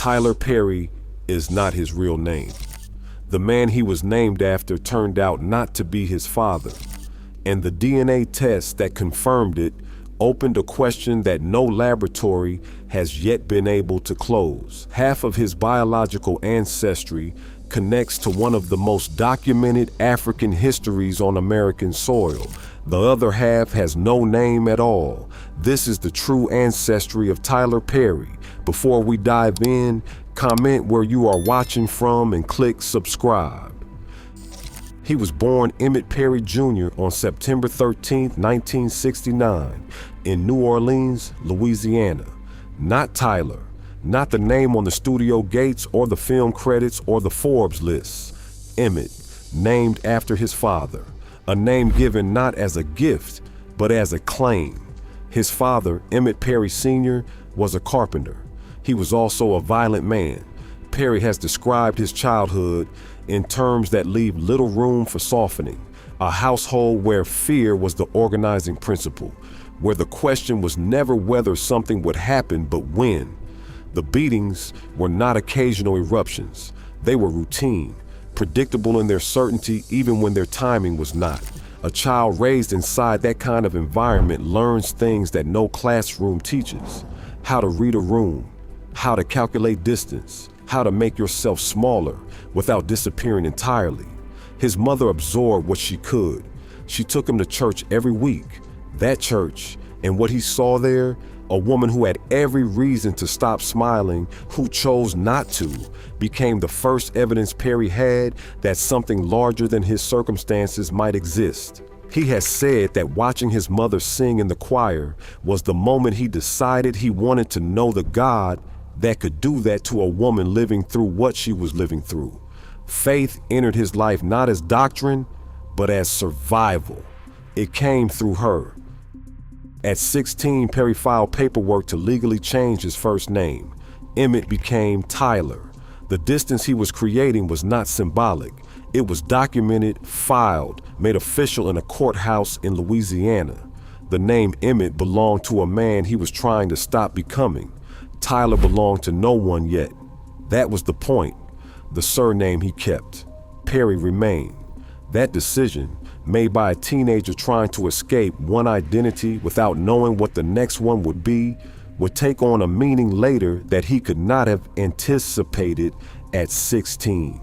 Tyler Perry is not his real name. The man he was named after turned out not to be his father, and the DNA test that confirmed it opened a question that no laboratory has yet been able to close. Half of his biological ancestry connects to one of the most documented African histories on American soil. The other half has no name at all. This is the true ancestry of Tyler Perry. Before we dive in, comment where you are watching from and click subscribe. He was born Emmett Perry Jr. on September 13, 1969, in New Orleans, Louisiana. Not Tyler, not the name on the studio gates or the film credits or the Forbes list. Emmett, named after his father, a name given not as a gift, but as a claim. His father, Emmett Perry Sr., was a carpenter. He was also a violent man. Perry has described his childhood in terms that leave little room for softening. A household where fear was the organizing principle, where the question was never whether something would happen, but when. The beatings were not occasional eruptions. They were routine, predictable in their certainty even when their timing was not. A child raised inside that kind of environment learns things that no classroom teaches. How to read a room, how to calculate distance, how to make yourself smaller without disappearing entirely. His mother absorbed what she could. She took him to church every week. That church, and what he saw there, a woman who had every reason to stop smiling, who chose not to, became the first evidence Perry had that something larger than his circumstances might exist. He has said that watching his mother sing in the choir was the moment he decided he wanted to know the God that could do that to a woman living through what she was living through. Faith entered his life not as doctrine, but as survival. It came through her. At 16, Perry filed paperwork to legally change his first name. Emmett became Tyler. The distance he was creating was not symbolic. It was documented, filed, made official in a courthouse in Louisiana. The name Emmett belonged to a man he was trying to stop becoming. Tyler belonged to no one yet. That was the point. The surname he kept. Perry remained. That decision, made by a teenager trying to escape one identity without knowing what the next one would be, would take on a meaning later that he could not have anticipated at 16.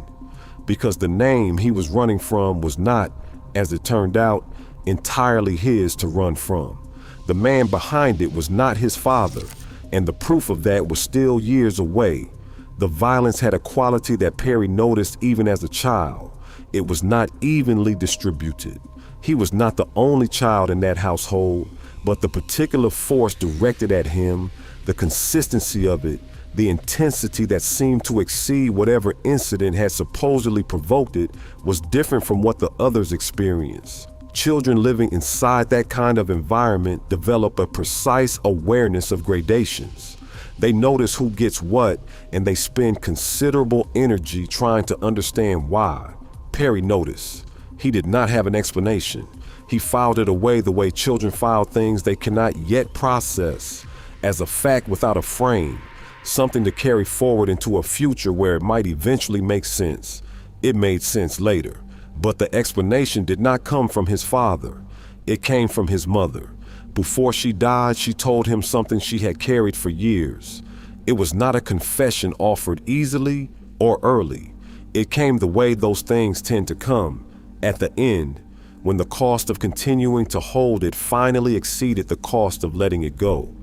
Because the name he was running from was not, as it turned out, entirely his to run from. The man behind it was not his father, and the proof of that was still years away. The violence had a quality that Perry noticed even as a child. It was not evenly distributed. He was not the only child in that household, but the particular force directed at him, the consistency of it, the intensity that seemed to exceed whatever incident had supposedly provoked it, was different from what the others experienced. Children living inside that kind of environment develop a precise awareness of gradations. They notice who gets what, and they spend considerable energy trying to understand why. Perry noticed. He did not have an explanation. He filed it away the way children file things they cannot yet process, as a fact without a frame, something to carry forward into a future where it might eventually make sense. It made sense later. But the explanation did not come from his father. It came from his mother. Before she died, she told him something she had carried for years. It was not a confession offered easily or early. It came the way those things tend to come, at the end, when the cost of continuing to hold it finally exceeded the cost of letting it go.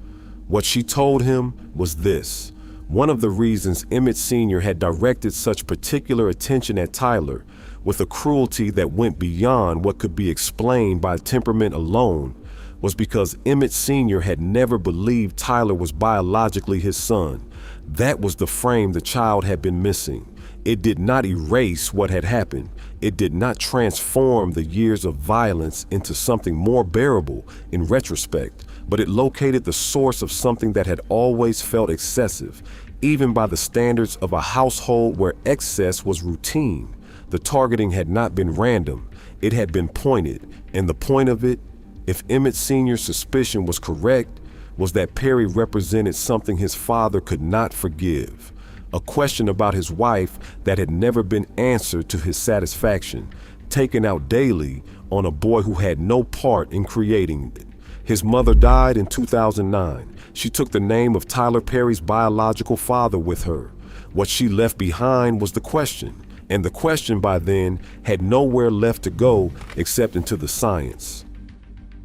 What she told him was this. One of the reasons Emmett Sr. had directed such particular attention at Tyler, with a cruelty that went beyond what could be explained by temperament alone, was because Emmett Sr. had never believed Tyler was biologically his son. That was the frame the child had been missing. It did not erase what had happened. It did not transform the years of violence into something more bearable in retrospect, but it located the source of something that had always felt excessive, even by the standards of a household where excess was routine. The targeting had not been random. It had been pointed, and the point of it, if Emmett Sr.'s suspicion was correct, was that Perry represented something his father could not forgive. a question about his wife that had never been answered to his satisfaction, taken out daily on a boy who had no part in creating it. His mother died in 2009. She took the name of Tyler Perry's biological father with her. What she left behind was the question, and the question by then had nowhere left to go except into the science.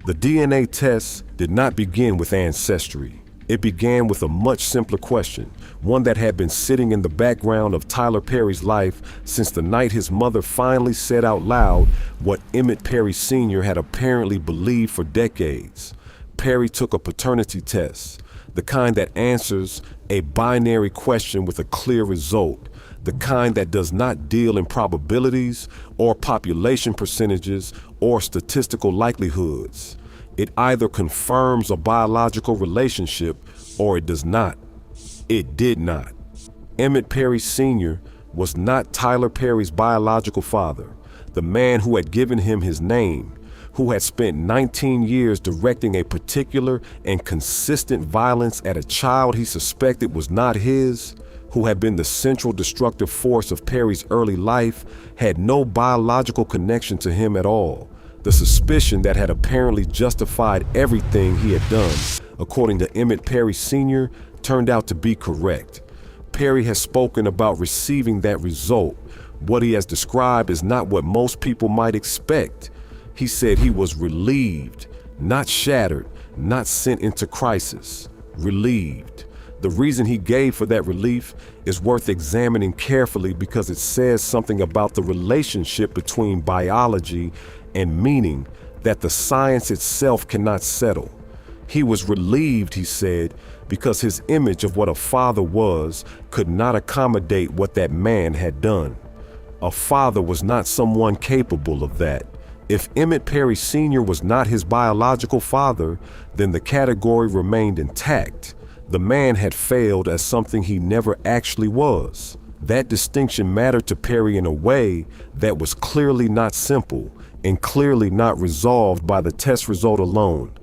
The DNA test did not begin with Ancestry. It began with a much simpler question, one that had been sitting in the background of Tyler Perry's life since the night his mother finally said out loud what Emmett Perry Sr. had apparently believed for decades. Perry took a paternity test, the kind that answers a binary question with a clear result, the kind that does not deal in probabilities or population percentages or statistical likelihoods. It either confirms a biological relationship or it does not. It did not. Emmett Perry Sr. was not Tyler Perry's biological father, the man who had given him his name, who had spent 19 years directing a particular and consistent violence at a child he suspected was not his, who had been the central destructive force of Perry's early life, had no biological connection to him at all. The suspicion that had apparently justified everything he had done, according to Emmett Perry Sr., turned out to be correct. Perry has spoken about receiving that result. What he has described is not what most people might expect. He said he was relieved, not shattered, not sent into crisis. Relieved. The reason he gave for that relief is worth examining carefully because it says something about the relationship between biology and meaning that the science itself cannot settle. He was relieved, he said, because his image of what a father was could not accommodate what that man had done. A father was not someone capable of that. If Emmett Perry Sr. was not his biological father, then the category remained intact. The man had failed as something he never actually was. That distinction mattered to Perry in a way that was clearly not simple and clearly not resolved by the test result alone.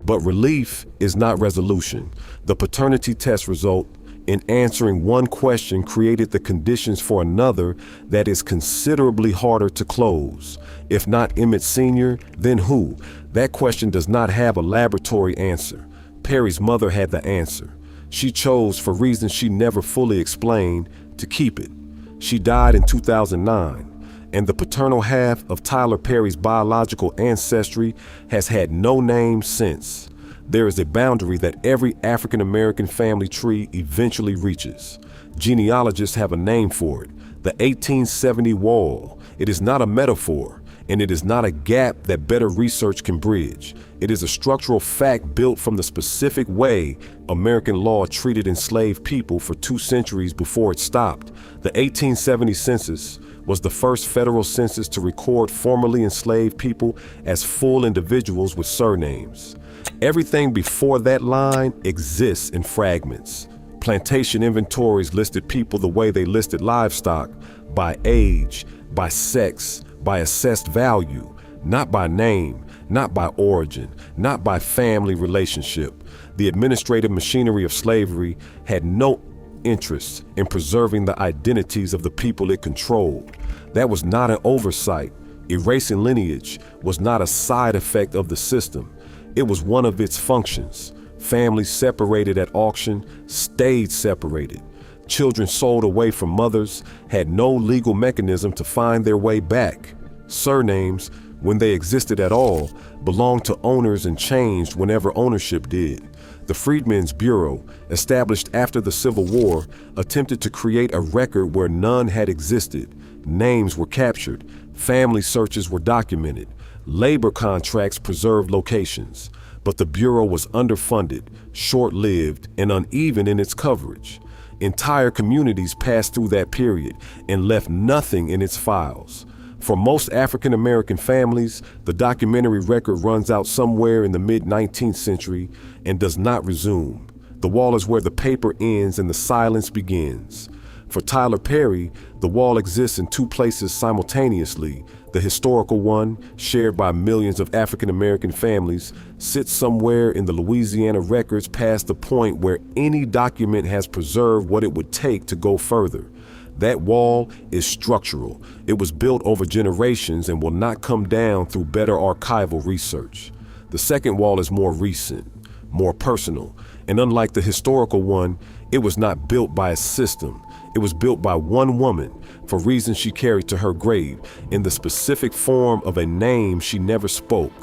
But relief is not resolution. The paternity test result, in answering one question, created the conditions for another that is considerably harder to close. If not Emmett Sr., then who? That question does not have a laboratory answer. Perry's mother had the answer. She chose, for reasons she never fully explained, to keep it. She died in 2009, and the paternal half of Tyler Perry's biological ancestry has had no name since. There is a boundary that every African American family tree eventually reaches. Genealogists have a name for it, the 1870 wall. It is not a metaphor, and it is not a gap that better research can bridge. It is a structural fact built from the specific way American law treated enslaved people for 2 centuries before it stopped. The 1870 census was the first federal census to record formerly enslaved people as full individuals with surnames. Everything before that line exists in fragments. Plantation inventories listed people the way they listed livestock, by age, by sex, by assessed value, not by name, not by origin, not by family relationship. The administrative machinery of slavery had no interest in preserving the identities of the people it controlled. That was not an oversight. Erasing lineage was not a side effect of the system. It was one of its functions. Families separated at auction stayed separated. Children sold away from mothers had no legal mechanism to find their way back. Surnames, when they existed at all, belonged to owners and changed whenever ownership did. The Freedmen's Bureau, established after the Civil War, attempted to create a record where none had existed. Names were captured. Family searches were documented. Labor contracts preserved locations. But the Bureau was underfunded, short-lived, and uneven in its coverage. Entire communities passed through that period and left nothing in its files. For most African American families, the documentary record runs out somewhere in the mid-19th century and does not resume. The wall is where the paper ends and the silence begins. For Tyler Perry, the wall exists in two places simultaneously. The historical one, shared by millions of African American families, sits somewhere in the Louisiana records past the point where any document has preserved what it would take to go further. That wall is structural. It was built over generations and will not come down through better archival research. The second wall is more recent, more personal, and unlike the historical one, it was not built by a system. It was built by one woman for reasons she carried to her grave in the specific form of a name she never spoke.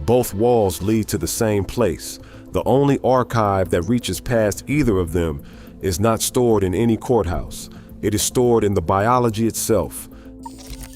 Both walls lead to the same place. The only archive that reaches past either of them is not stored in any courthouse. It is stored in the biology itself.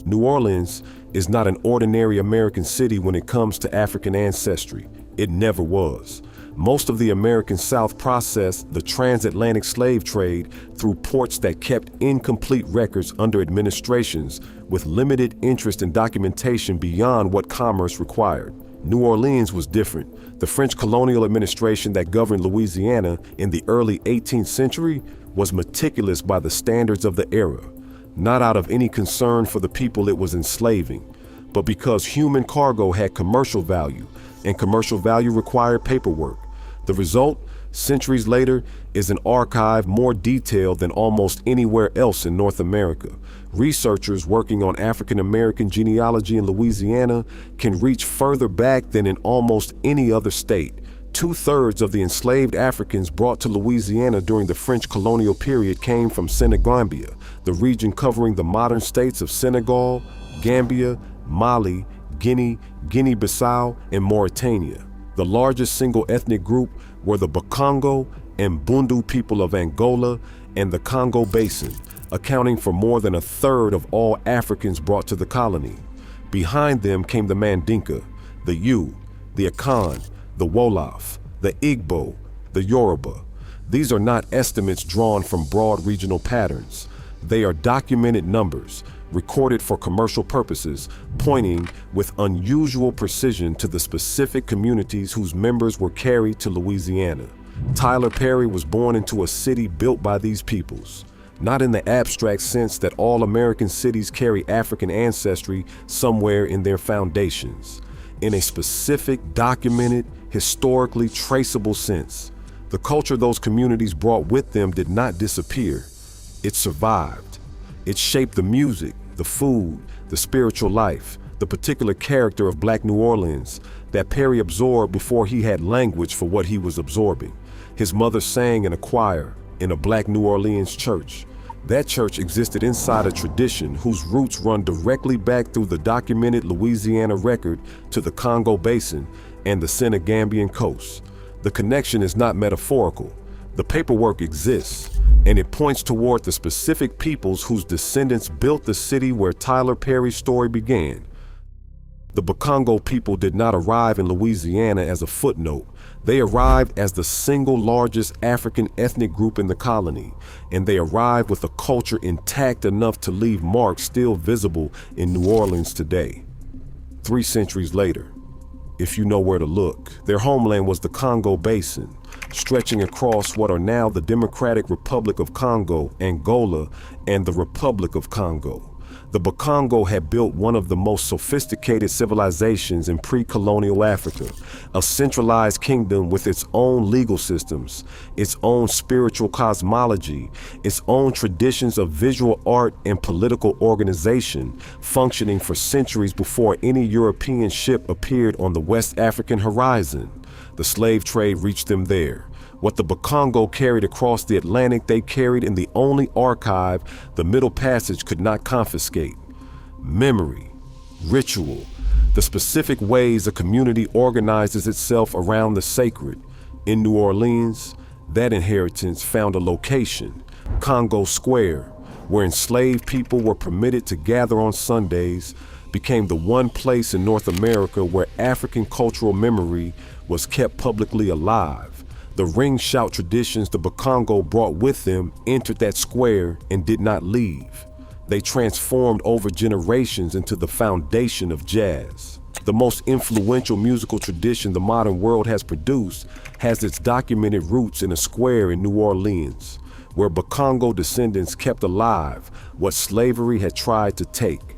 New Orleans is not an ordinary American city when it comes to African ancestry. It never was. Most of the American South processed the transatlantic slave trade through ports that kept incomplete records under administrations with limited interest in documentation beyond what commerce required. New Orleans was different. The French colonial administration that governed Louisiana in the early 18th century was meticulous by the standards of the era, not out of any concern for the people it was enslaving, but because human cargo had commercial value, and commercial value required paperwork. The result, centuries later, is an archive more detailed than almost anywhere else in North America. Researchers working on African American genealogy in Louisiana can reach further back than in almost any other state. 2/3 of the enslaved Africans brought to Louisiana during the French colonial period came from Senegambia, the region covering the modern states of Senegal, Gambia, Mali, Guinea, Guinea-Bissau, and Mauritania. The largest single ethnic group were the Bakongo and Bundu people of Angola and the Congo Basin, accounting for more than 1/3 of all Africans brought to the colony. Behind them came the Mandinka, the Yu, the Akan, the Wolof, the Igbo, the Yoruba. These are not estimates drawn from broad regional patterns. They are documented numbers, recorded for commercial purposes, pointing with unusual precision to the specific communities whose members were carried to Louisiana. Tyler Perry was born into a city built by these peoples, not in the abstract sense that all American cities carry African ancestry somewhere in their foundations, in a specific, documented, historically traceable sense. The culture those communities brought with them did not disappear. It survived. It shaped the music, the food, the spiritual life, the particular character of Black New Orleans that Perry absorbed before he had language for what he was absorbing. His mother sang in a choir in a Black New Orleans church. That church existed inside a tradition whose roots run directly back through the documented Louisiana record to the Congo Basin and the Senegambian coast. The connection is not metaphorical. The paperwork exists, and it points toward the specific peoples whose descendants built the city where Tyler Perry's story began. The Bakongo people did not arrive in Louisiana as a footnote. They arrived as the single largest African ethnic group in the colony, and they arrived with a culture intact enough to leave marks still visible in New Orleans today. 3 centuries later, if you know where to look, their homeland was the Congo Basin, stretching across what are now the Democratic Republic of Congo, Angola, and the Republic of Congo. The Bakongo had built one of the most sophisticated civilizations in pre-colonial Africa, a centralized kingdom with its own legal systems, its own spiritual cosmology, its own traditions of visual art and political organization, functioning for centuries before any European ship appeared on the West African horizon. The slave trade reached them there. What the Bakongo carried across the Atlantic, they carried in the only archive the Middle Passage could not confiscate: memory, ritual, the specific ways a community organizes itself around the sacred. In New Orleans, that inheritance found a location, Congo Square, where enslaved people were permitted to gather on Sundays, became the one place in North America where African cultural memory was kept publicly alive. The ring shout traditions the Bakongo brought with them entered that square and did not leave. They transformed over generations into the foundation of jazz. The most influential musical tradition the modern world has produced has its documented roots in a square in New Orleans. where Bakongo descendants kept alive what slavery had tried to take.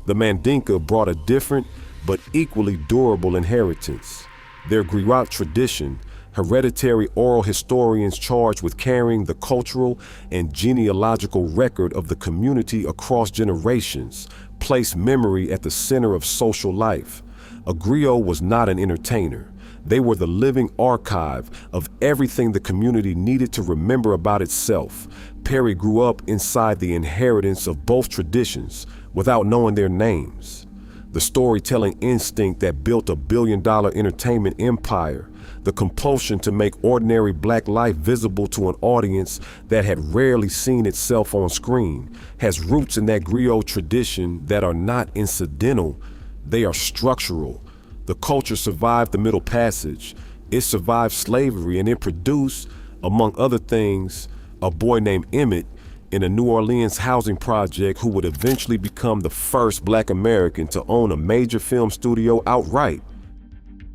The Mandinka brought a different but equally durable inheritance. Their griot tradition, hereditary oral historians charged with carrying the cultural and genealogical record of the community across generations, placed memory at the center of social life. A griot was not an entertainer. They were the living archive of everything the community needed to remember about itself. Perry grew up inside the inheritance of both traditions without knowing their names. The storytelling instinct that built a billion-dollar entertainment empire, the compulsion to make ordinary black life visible to an audience that had rarely seen itself on screen, has roots in that griot tradition that are not incidental, they are structural. The culture survived the Middle Passage, it survived slavery, and it produced, among other things, a boy named Emmett in a New Orleans housing project who would eventually become the first black American to own a major film studio outright.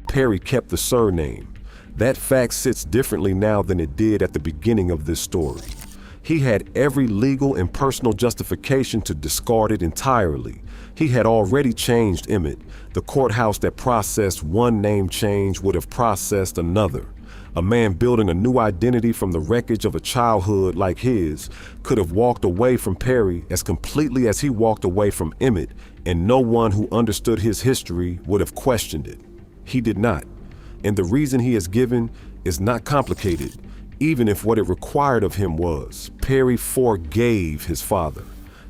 Perry kept the surname. That fact sits differently now than it did at the beginning of this story. He had every legal and personal justification to discard it entirely. He had already changed Emmett. The courthouse that processed one name change would have processed another. A man building a new identity from the wreckage of a childhood like his could have walked away from Perry as completely as he walked away from Emmett, and no one who understood his history would have questioned it. He did not. And the reason he has given is not complicated, even if what it required of him was. Perry forgave his father,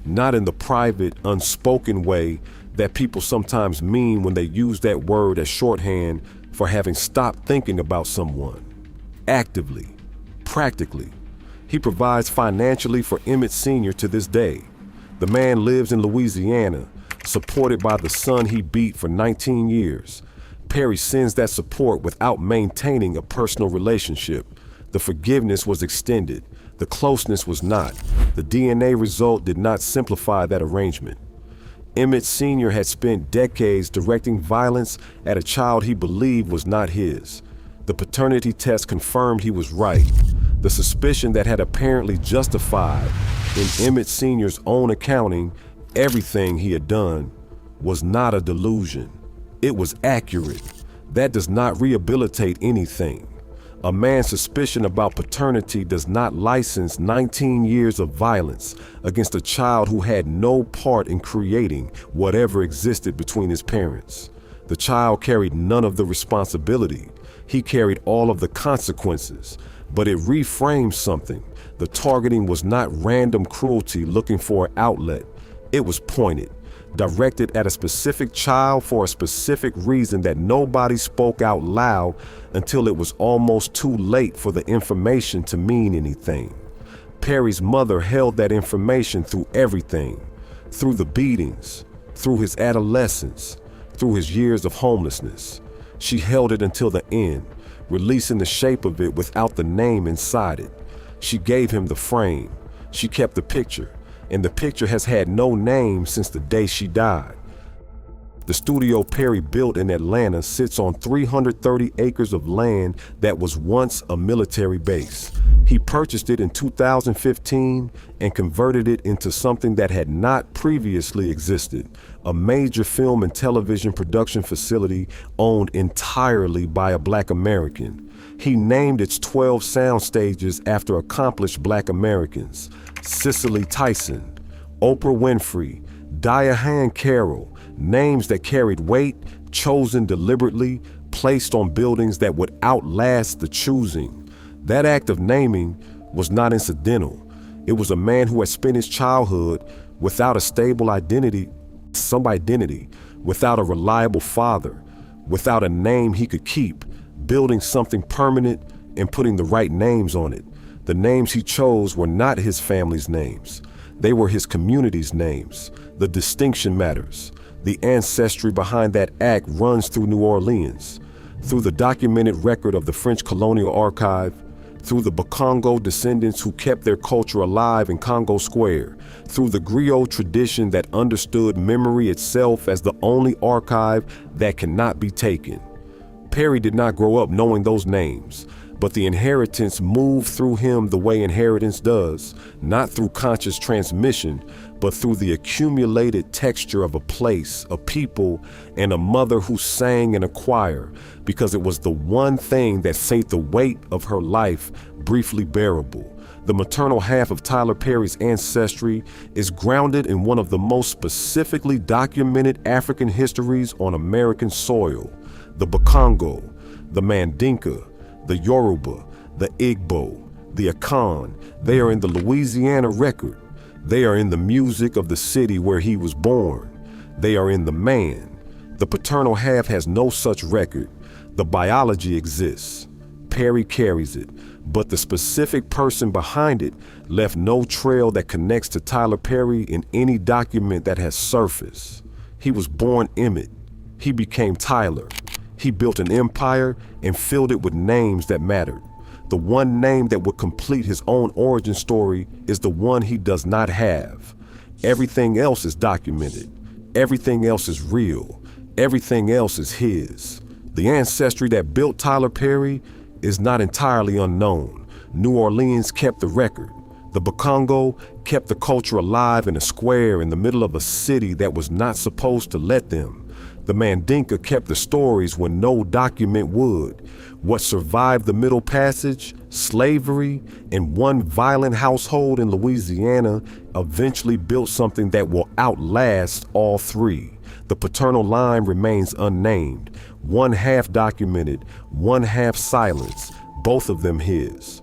not in the private, unspoken way that people sometimes mean when they use that word as shorthand for having stopped thinking about someone. Actively, practically. He provides financially for Emmett Sr. to this day. The man lives in Louisiana, supported by the son he beat for 19 years. Perry sends that support without maintaining a personal relationship. The forgiveness was extended. The closeness was not. The DNA result did not simplify that arrangement. Emmett Sr. had spent decades directing violence at a child he believed was not his. The paternity test confirmed he was right. The suspicion that had apparently justified, in Emmett Sr.'s own accounting, everything he had done was not a delusion. It was accurate. That does not rehabilitate anything. A man's suspicion about paternity does not license 19 years of violence against a child who had no part in creating whatever existed between his parents. The child carried none of the responsibility. He carried all of the consequences, but it reframed something. The targeting was not random cruelty looking for an outlet. It was pointed, directed at a specific child for a specific reason that nobody spoke out loud until it was almost too late for the information to mean anything. Perry's mother held that information through everything, through the beatings, through his adolescence, through his years of homelessness. She held it until the end, releasing the shape of it without the name inside it. She gave him the frame. She kept the picture, and the picture has had no name since the day she died. The studio Perry built in Atlanta sits on 330 acres of land that was once a military base. He purchased it in 2015 and converted it into something that had not previously existed, a major film and television production facility owned entirely by a Black American. He named its 12 sound stages after accomplished Black Americans: Cicely Tyson, Oprah Winfrey, Diahann Carroll, names that carried weight, chosen deliberately, placed on buildings that would outlast the choosing. That act of naming was not incidental. It was a man who had spent his childhood without a stable identity, without a reliable father, without a name he could keep, building something permanent and putting the right names on it. The names he chose were not his family's names. They were his community's names. The distinction matters. The ancestry behind that act runs through New Orleans, through the documented record of the French colonial archive, through the Bakongo descendants who kept their culture alive in Congo Square, through the griot tradition that understood memory itself as the only archive that cannot be taken. Perry did not grow up knowing those names, but the inheritance moved through him the way inheritance does, not through conscious transmission, but through the accumulated texture of a place, a people, and a mother who sang in a choir, because it was the one thing that made the weight of her life briefly bearable. The maternal half of Tyler Perry's ancestry is grounded in one of the most specifically documented African histories on American soil: the Bakongo, the Mandinka, the Yoruba, the Igbo, the Akan. They are in the Louisiana record. They are in the music of the city where he was born. They are in the man. The paternal half has no such record. The biology exists. Perry carries it, but the specific person behind it left no trail that connects to Tyler Perry in any document that has surfaced. He was born Emmett. He became Tyler. He built an empire and filled it with names that mattered. The one name that would complete his own origin story is the one he does not have. Everything else is documented. Everything else is real. Everything else is his. The ancestry that built Tyler Perry is not entirely unknown. New Orleans kept the record. The Bakongo kept the culture alive in a square in the middle of a city that was not supposed to let them. The Mandinka kept the stories when no document would. What survived the Middle Passage, slavery, and one violent household in Louisiana eventually built something that will outlast all three. The paternal line remains unnamed, one half documented, one half silenced, both of them his.